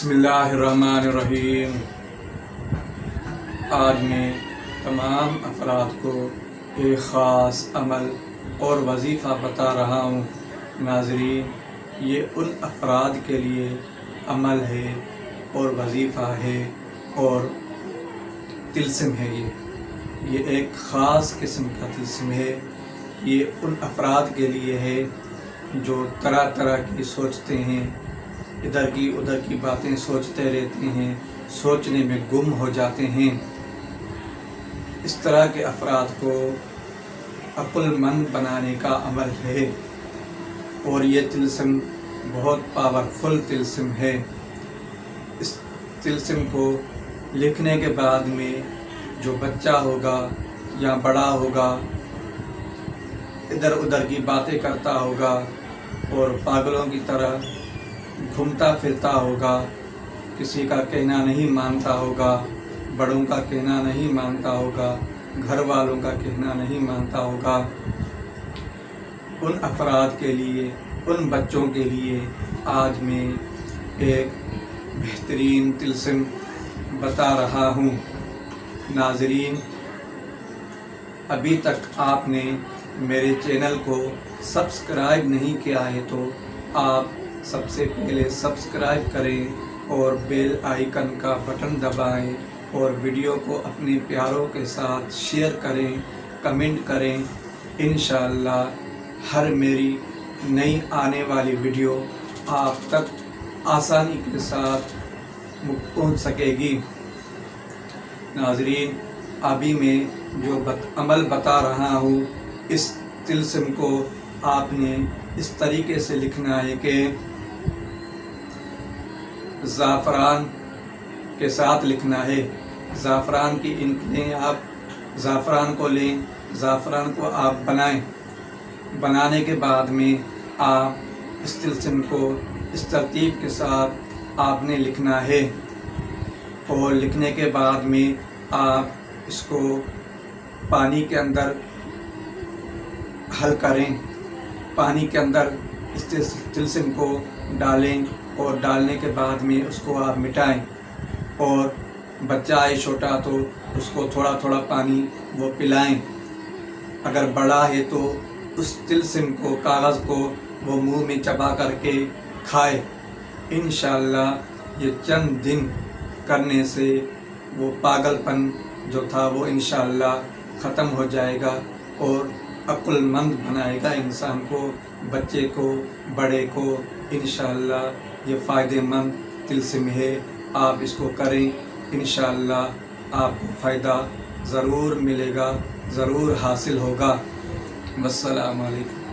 بسم اللہ الرحمن الرحیم۔ آج میں تمام افراد کو ایک خاص عمل اور وظیفہ بتا رہا ہوں۔ ناظرین، یہ ان افراد کے لیے عمل ہے اور وظیفہ ہے اور طلسم ہے۔ یہ ایک خاص قسم کا طلسم ہے۔ یہ ان افراد کے لیے ہے جو طرح طرح کی سوچتے ہیں، ادھر کی ادھر کی باتیں سوچتے رہتے ہیں، سوچنے میں گم ہو جاتے ہیں۔ اس طرح کے افراد کو عقل مند بنانے کا عمل ہے اور یہ طلسم بہت پاورفل طلسم ہے۔ اس طلسم کو لکھنے کے بعد میں جو بچہ ہوگا یا بڑا ہوگا ادھر ادھر کی باتیں کرتا ہوگا اور پاگلوں کی طرح گھومتا پھرتا ہوگا، کسی کا کہنا نہیں مانتا ہوگا، بڑوں کا کہنا نہیں مانتا ہوگا، گھر والوں کا کہنا نہیں مانتا ہوگا، ان افراد کے لیے، ان بچوں کے لیے آج میں ایک بہترین طلسم بتا رہا ہوں۔ ناظرین، ابھی تک آپ نے میرے چینل کو سبسکرائب نہیں کیا ہے تو آپ سب سے پہلے سبسکرائب کریں اور بیل آئیکن کا بٹن دبائیں اور ویڈیو کو اپنے پیاروں کے ساتھ شیئر کریں، کمنٹ کریں۔ انشاءاللہ ہر میری نئی آنے والی ویڈیو آپ تک آسانی کے ساتھ پہنچ سکے گی۔ ناظرین، ابھی میں جو عمل بتا رہا ہوں، اس طلسم کو آپ نے اس طریقے سے لکھنا ہے کہ زعفران کے ساتھ لکھنا ہے۔ زعفران کی انک لیں، آپ زعفران کو لیں، زعفران کو آپ بنائیں۔ بنانے کے بعد میں آپ اس طلسم کو اس ترتیب کے ساتھ آپ نے لکھنا ہے اور لکھنے کے بعد میں آپ اس کو پانی کے اندر حل کریں، پانی کے اندر اس طلسم کو ڈالیں اور ڈالنے کے بعد میں اس کو آپ مٹائیں اور بچہ ہے چھوٹا تو اس کو تھوڑا تھوڑا پانی وہ پلائیں۔ اگر بڑا ہے تو اس طلسم کو، کاغذ کو وہ منہ میں چبا کر کے کھائے۔ انشاءاللہ یہ چند دن کرنے سے وہ پاگل پن جو تھا وہ انشاءاللہ ختم ہو جائے گا اور عقل مند بنائے گا انسان کو، بچے کو، بڑے کو۔ انشاءاللہ یہ فائدہ مند طلسم ہے، آپ اس کو کریں، انشاءاللہ آپ کو فائدہ ضرور ملے گا، ضرور حاصل ہوگا۔ والسلام علیکم۔